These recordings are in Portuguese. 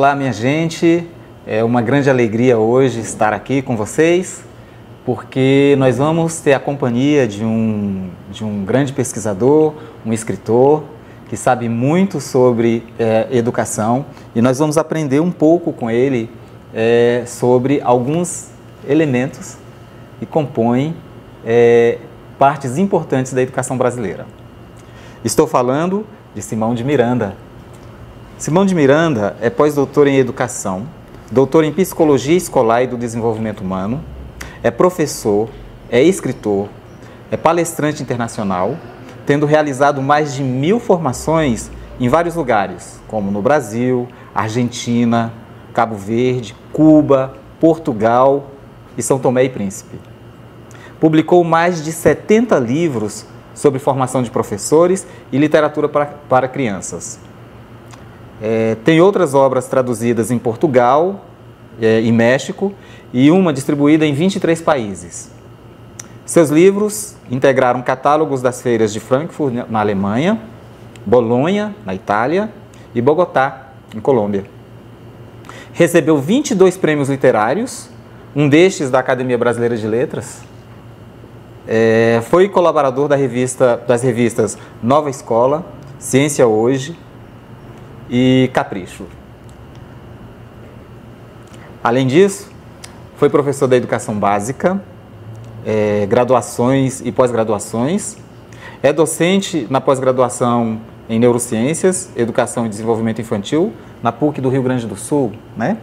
Olá, minha gente. É uma grande alegria hoje estar aqui com vocês, porque nós vamos ter a companhia de um grande pesquisador, um escritor, que sabe muito sobre educação, e nós vamos aprender um pouco com ele sobre alguns elementos que compõem partes importantes da educação brasileira. Estou falando de Simão de Miranda. Simão de Miranda é pós-doutor em educação, doutor em psicologia escolar e do desenvolvimento humano, é professor, é escritor, é palestrante internacional, tendo realizado mais de 1000 formações em vários lugares, como no Brasil, Argentina, Cabo Verde, Cuba, Portugal e São Tomé e Príncipe. Publicou mais de 70 livros sobre formação de professores e literatura para crianças. Tem outras obras traduzidas em Portugal e México e uma distribuída em 23 países. Seus livros integraram catálogos das feiras de Frankfurt, na Alemanha, Bolonha, na Itália, e Bogotá, em Colômbia. Recebeu 22 prêmios literários, um destes da Academia Brasileira de Letras. Foi colaborador das revistas Nova Escola, Ciência Hoje e Capricho. Além disso, foi professor da educação básica, graduações e pós-graduações. É docente na pós-graduação em Neurociências, Educação e Desenvolvimento Infantil, na PUC do Rio Grande do Sul, né?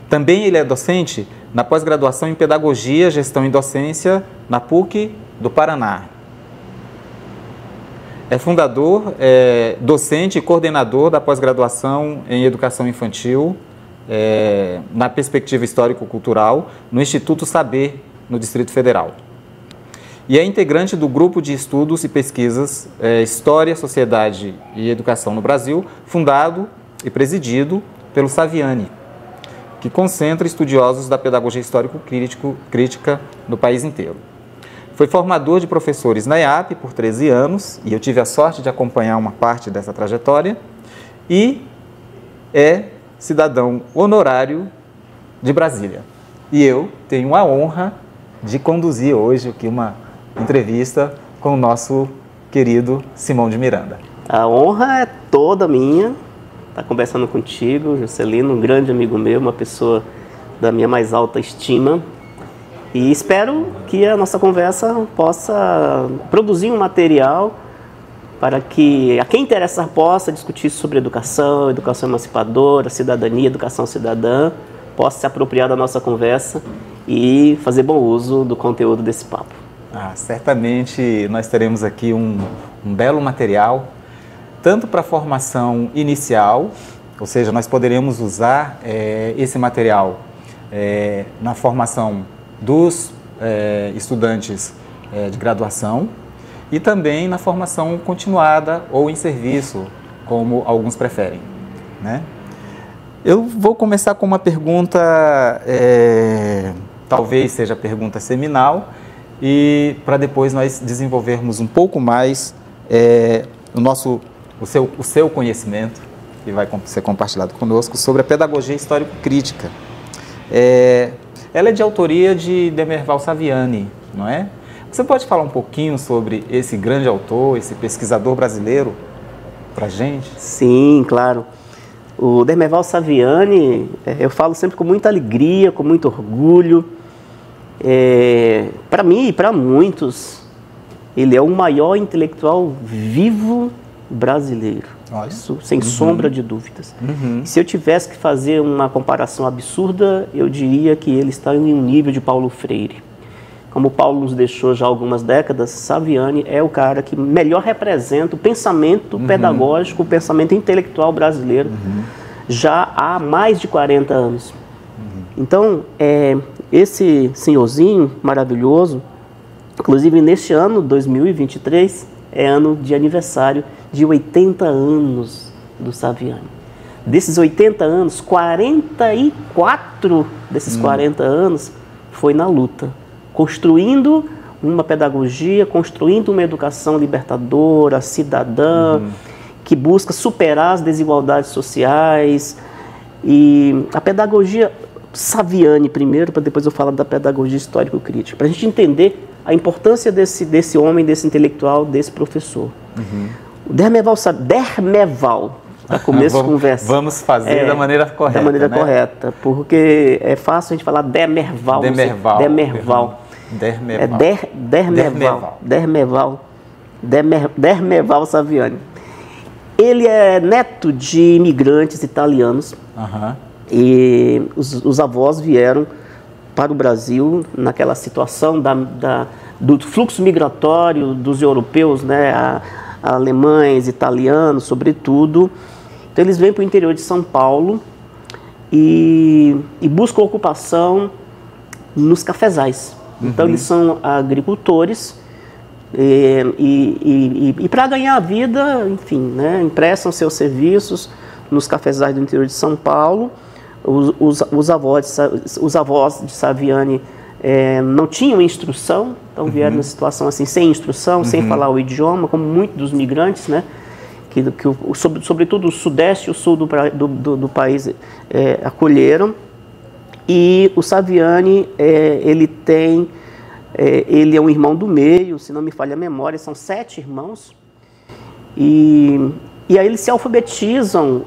Também ele é docente na pós-graduação em Pedagogia, Gestão e Docência, na PUC do Paraná. É fundador, docente e coordenador da pós-graduação em Educação Infantil, na perspectiva histórico-cultural, no Instituto Saber, no Distrito Federal. E é integrante do Grupo de Estudos e Pesquisas História, Sociedade e Educação no Brasil, fundado e presidido pelo Saviani, que concentra estudiosos da pedagogia histórico-crítica no país inteiro. Foi formador de professores na IAP por 13 anos, e eu tive a sorte de acompanhar uma parte dessa trajetória, e é cidadão honorário de Brasília. E eu tenho a honra de conduzir hoje aqui uma entrevista com o nosso querido Simão de Miranda. A honra é toda minha estar conversando contigo, Juscelino, um grande amigo meu, uma pessoa da minha mais alta estima. E espero que a nossa conversa possa produzir um material para que a quem interessar possa discutir sobre educação, educação emancipadora, cidadania, educação cidadã, possa se apropriar da nossa conversa e fazer bom uso do conteúdo desse papo. Certamente nós teremos aqui um belo material, tanto para a formação inicial, ou seja, nós poderemos usar esse material na formação dos estudantes de graduação e também na formação continuada ou em serviço, como alguns preferem, né? Eu vou começar com uma pergunta, talvez seja a pergunta seminal, e para depois nós desenvolvermos um pouco mais o seu conhecimento, que vai ser compartilhado conosco, sobre a pedagogia histórico-crítica. Ela é de autoria de Demerval Saviani, não é? Você pode falar um pouquinho sobre esse grande autor, esse pesquisador brasileiro, para a gente? Sim, claro. O Demerval Saviani, eu falo sempre com muita alegria, com muito orgulho. Para mim e para muitos, ele é o maior intelectual vivo brasileiro. Isso sem sombra de dúvidas. Se eu tivesse que fazer uma comparação absurda, eu diria que ele está em um nível de Paulo Freire. Como Paulo nos deixou já há algumas décadas, Saviani é o cara que melhor representa o pensamento pedagógico, o pensamento intelectual brasileiro, já há mais de 40 anos. Então, esse senhorzinho maravilhoso, inclusive neste ano, 2023, é ano de aniversário de 80 anos do Saviani. Desses 80 anos, 44 desses 40 anos foi na luta, construindo uma pedagogia, construindo uma educação libertadora, cidadã, que busca superar as desigualdades sociais. E a pedagogia Saviani primeiro, para depois eu falar da pedagogia histórico-crítica, para a gente entender a importância desse homem, desse intelectual, desse professor. O Dermeval, para começo de conversa. Vamos fazer da maneira correta. Da maneira correta, porque é fácil a gente falar Dermeval. Dermeval Saviani. Ele é neto de imigrantes italianos. E os avós vieram para o Brasil naquela situação do fluxo migratório dos europeus, né, alemães, italianos, sobretudo. Então eles vêm para o interior de São Paulo e buscam ocupação nos cafezais. Então eles são agricultores e para ganhar a vida, enfim, né, emprestam seus serviços nos cafezais do interior de São Paulo. Os avós de Saviani não tinham instrução, então vieram numa situação assim, sem instrução, sem falar o idioma, como muitos dos migrantes, né, sobretudo o sudeste e o sul do país acolheram. E o Saviani, ele é um irmão do meio, se não me falha a memória, são 7 irmãos. E aí eles se alfabetizam,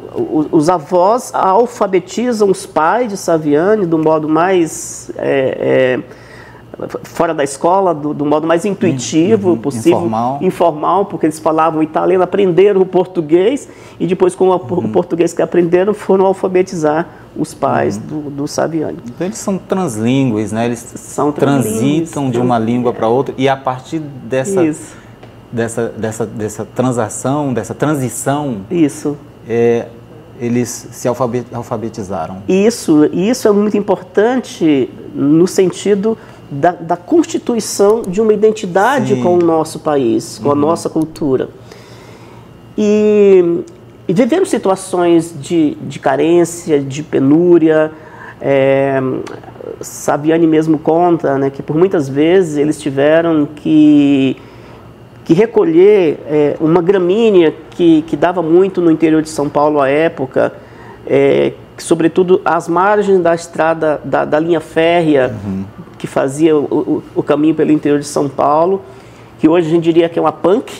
os avós alfabetizam os pais de Saviani do modo mais fora da escola, do modo mais intuitivo possível, informal, porque eles falavam italiano, aprenderam o português e depois com o português que aprenderam foram alfabetizar os pais do Saviani. Então eles são translíngues, né? Eles transitam de uma língua para outra e a partir dessa transação, dessa transição, eles se alfabetizaram. Isso é muito importante no sentido da constituição de uma identidade com o nosso país, com a nossa cultura. E viveram situações de carência, de penúria. Saviani mesmo conta, né, que por muitas vezes eles tiveram que recolher uma gramínea que dava muito no interior de São Paulo à época, sobretudo às margens da estrada, da linha férrea, que fazia o caminho pelo interior de São Paulo, que hoje a gente diria que é uma punk,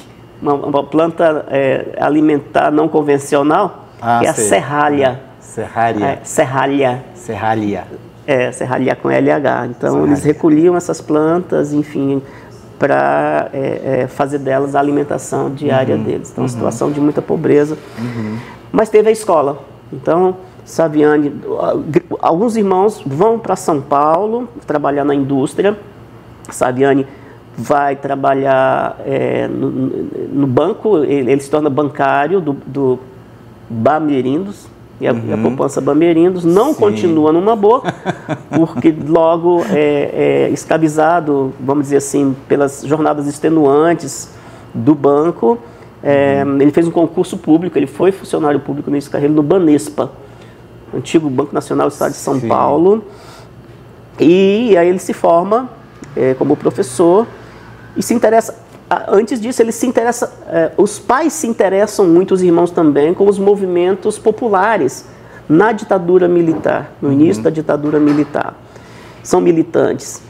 uma planta alimentar não convencional, que é a serralha. Serralha com LH. Então eles recolhiam essas plantas, enfim, para fazer delas a alimentação diária deles. Então, uma situação de muita pobreza. Mas teve a escola. Então, Saviani, alguns irmãos vão para São Paulo trabalhar na indústria. Saviani vai trabalhar no banco, ele se torna bancário do Bamerindos, e a poupança Bamerindos, não continua numa boa, porque logo é escravizado, vamos dizer assim, pelas jornadas extenuantes do banco. Ele fez um concurso público, ele foi funcionário público no início de carreira no Banespa, antigo Banco Nacional do Estado de São Paulo, e aí ele se forma como professor e se interessa. Antes disso, ele se interessa, os pais se interessam muito, os irmãos também, com os movimentos populares na ditadura militar, no início da ditadura militar. São militantes.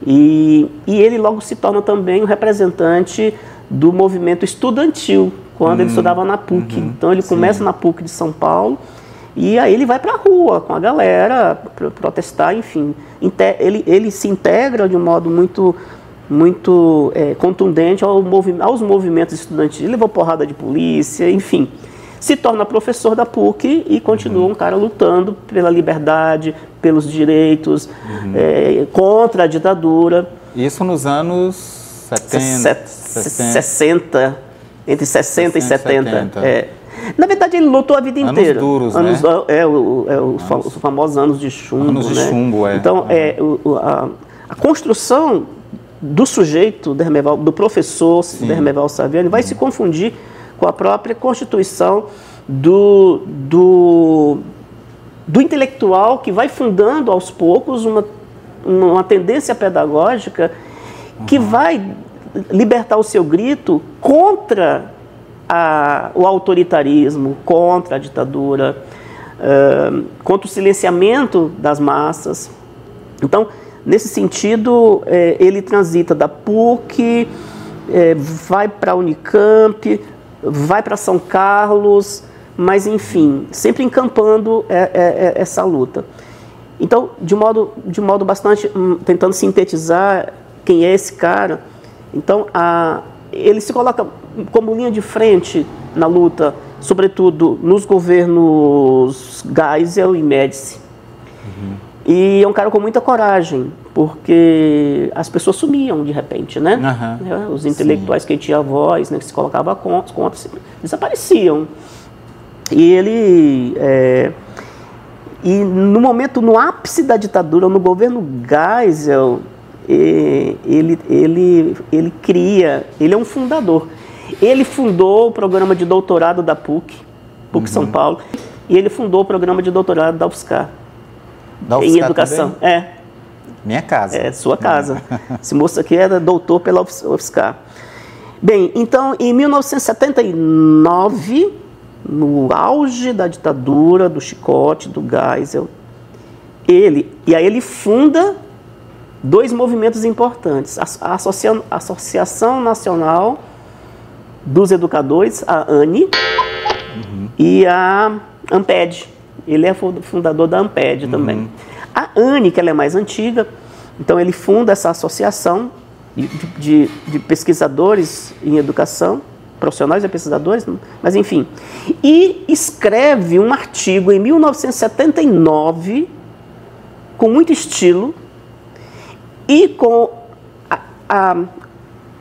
E ele logo se torna também um representante do movimento estudantil, quando ele estudava na PUC. Então ele começa na PUC de São Paulo e aí ele vai para a rua com a galera, protestar, enfim. Ele se integra de um modo muito contundente aos movimentos estudantis. Ele levou porrada de polícia, enfim. Se torna professor da PUC e continua um cara lutando pela liberdade, pelos direitos, contra a ditadura. Isso nos anos 60, entre 60 e 70. Na verdade, ele lutou a vida inteira. Duros, né? Os famosos anos de chumbo. Anos de chumbo, Então, a construção do sujeito, do professor Dermeval Saviani, vai se confundir com a própria constituição do intelectual que vai fundando aos poucos uma tendência pedagógica que vai libertar o seu grito contra o autoritarismo, contra a ditadura, contra o silenciamento das massas. Então, nesse sentido, ele transita da PUC, vai para a Unicamp, vai para São Carlos, mas, enfim, sempre encampando essa luta. Então, de modo bastante, tentando sintetizar quem é esse cara, então, ele se coloca como linha de frente na luta, sobretudo nos governos Geisel e Médici. E é um cara com muita coragem, porque as pessoas sumiam de repente, né? Os intelectuais que tinham voz, né, que se colocavam contra, desapareciam. E ele... E no momento, no ápice da ditadura, no governo Geisel, ele é um fundador. Ele fundou o programa de doutorado da PUC São Paulo, e ele fundou o programa de doutorado da UFSCar. Em educação. Também? Minha casa. Sua casa. Esse moço aqui era doutor pela UFSCar. Bem, então, em 1979, no auge da ditadura, do chicote, do Geisel, ele funda dois movimentos importantes. A Associação Nacional dos Educadores, a ANE, e a ANPED. Ele é fundador da ANPED também. A ANE, que ela é mais antiga, então ele funda essa associação de pesquisadores em educação, profissionais e pesquisadores, mas enfim, e escreve um artigo em 1979, com muito estilo, e com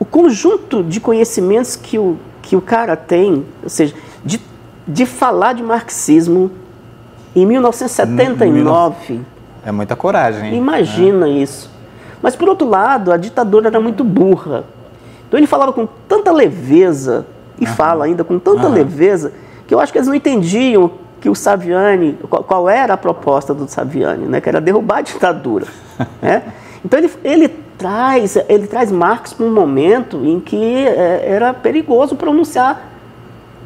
o conjunto de conhecimentos que o cara tem, ou seja, de falar de marxismo em 1979. É muita coragem. Imagina isso. Mas, por outro lado, a ditadura era muito burra. Então ele falava com tanta leveza, e fala ainda com tanta leveza, que eu acho que eles não entendiam que o Saviani, qual era a proposta do Saviani, né? Que era derrubar a ditadura. Né? Então ele traz Marx para um momento em que era perigoso pronunciar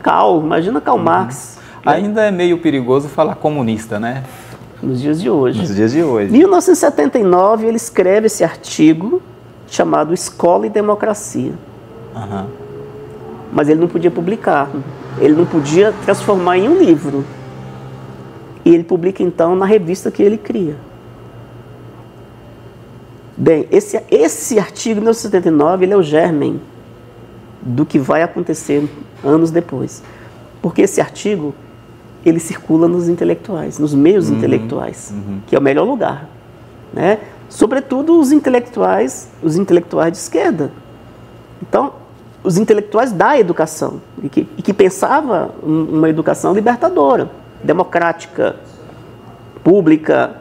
Karl, imagina Karl Marx. Ainda é meio perigoso falar comunista, né? Nos dias de hoje. Nos dias de hoje. Em 1979, ele escreve esse artigo chamado Escola e Democracia. Mas ele não podia publicar. Ele não podia transformar em um livro. E ele publica, então, na revista que ele cria. Bem, esse artigo, 1979, ele é o germen do que vai acontecer anos depois. Porque esse artigo, ele circula nos intelectuais, nos meios intelectuais, que é o melhor lugar, né? Sobretudo os intelectuais de esquerda. Então, os intelectuais da educação, e que pensava uma educação libertadora, democrática, pública,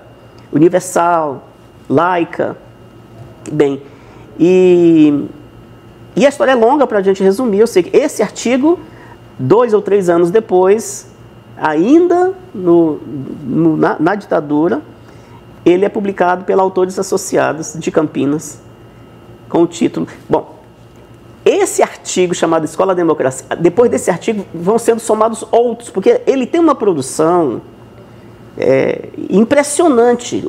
universal, laica. Bem, e a história é longa para a gente resumir. Eu sei que esse artigo, 2 ou 3 anos depois, ainda na ditadura, ele é publicado pela Autores Associados de Campinas, com o título... Bom, esse artigo chamado Escola da Democracia, depois desse artigo vão sendo somados outros, porque ele tem uma produção impressionante.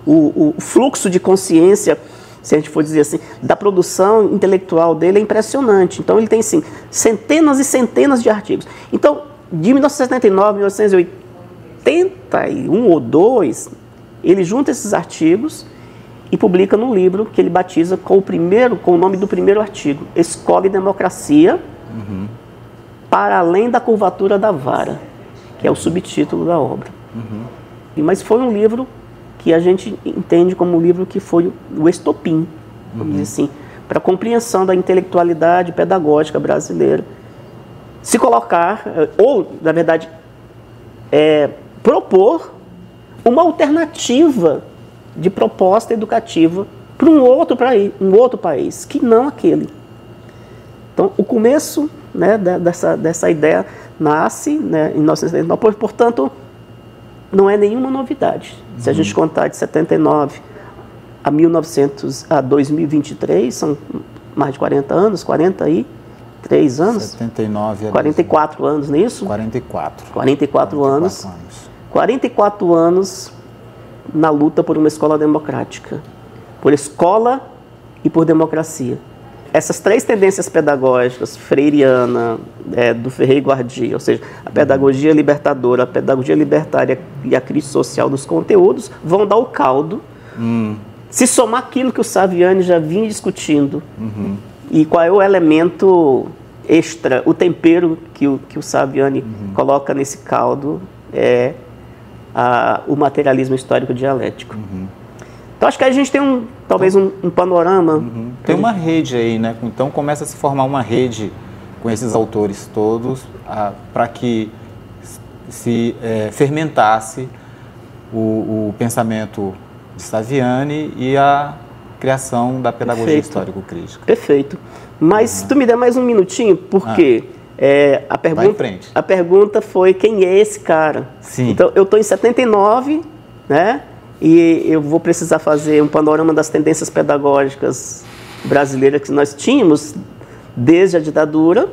O fluxo de consciência, se a gente for dizer assim, da produção intelectual dele é impressionante. Então ele tem, sim, centenas e centenas de artigos. Então, de 1979 a 1981 ou 2, ele junta esses artigos e publica num livro que ele batiza com o nome do primeiro artigo, Escola e Democracia, para além da curvatura da vara, que é o subtítulo da obra. Mas foi um livro que a gente entende como um livro que foi o estopim, vamos dizer assim, para a compreensão da intelectualidade pedagógica brasileira. Se colocar, ou, na verdade, propor uma alternativa de proposta educativa para um outro país, que não aquele. Então, o começo, né, dessa ideia nasce, né, em 1979, portanto, não é nenhuma novidade. Se a gente contar de 79 a 2023, são mais de 40 anos, 40 aí, 3 anos? 79 a 44 anos, não é isso? 44 anos. 44 anos na luta por uma escola democrática. Por escola e por democracia. Essas 3 tendências pedagógicas, freiriana, do Ferrer e Guardia, ou seja, a pedagogia libertadora, a pedagogia libertária e a crise social dos conteúdos, vão dar o caldo. Se somar aquilo que o Saviani já vinha discutindo, e qual é o elemento extra, o tempero que o Saviani coloca nesse caldo, é o materialismo histórico dialético. Então acho que a gente tem talvez um panorama. Tem uma rede aí, né? Então começa a se formar uma rede com esses autores todos para que se fermentasse o pensamento de Saviani e a criação da pedagogia histórico-crítica. Perfeito. Mas se tu me der mais um minutinho, porque a pergunta foi quem é esse cara? Sim. Então eu estou em 79, né? E eu vou precisar fazer um panorama das tendências pedagógicas brasileiras que nós tínhamos desde a ditadura,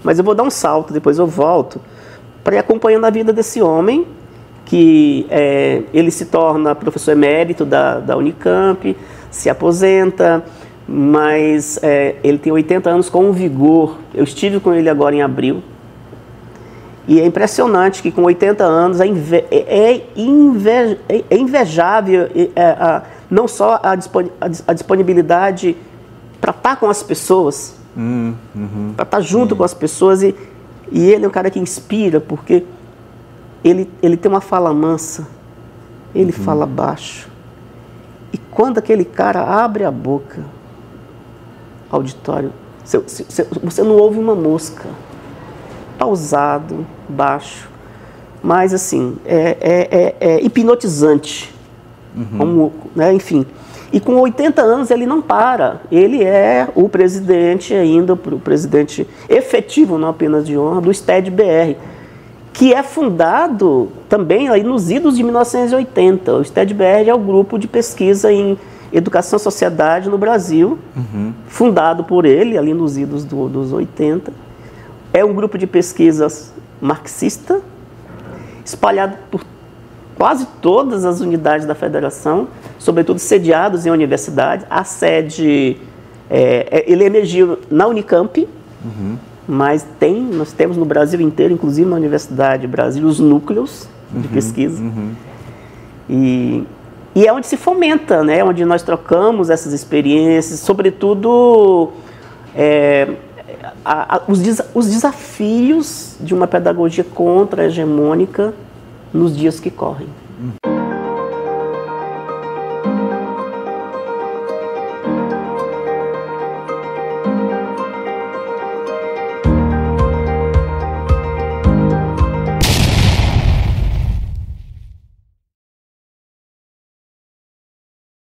mas eu vou dar um salto, depois eu volto, para ir acompanhando a vida desse homem, que ele se torna professor emérito da Unicamp, se aposenta, mas ele tem 80 anos com um vigor. Eu estive com ele agora em abril, e é impressionante que com 80 anos é invejável não só a disponibilidade para estar com as pessoas, para estar junto com as pessoas, e ele é um cara que inspira, porque ele tem uma fala mansa, ele fala baixo, e quando aquele cara abre a boca, auditório, você não ouve uma mosca. Pausado, baixo, mas assim, é hipnotizante, né? Enfim. E com 80 anos ele não para, ele é o presidente ainda, o presidente efetivo, não apenas de honra, do STED-BR, que é fundado também aí nos idos de 1980. O STED-BR é o grupo de pesquisa em educação e sociedade no Brasil, fundado por ele, ali nos idos dos 80. É um grupo de pesquisas marxista, espalhado por quase todas as unidades da federação, sobretudo sediados em universidades. A sede, ele emergiu na Unicamp, mas nós temos no Brasil inteiro, inclusive na Universidade de Brasília, os núcleos de pesquisa. E é onde se fomenta, né? Onde nós trocamos essas experiências, sobretudo os desafios de uma pedagogia contra-hegemônica nos dias que correm.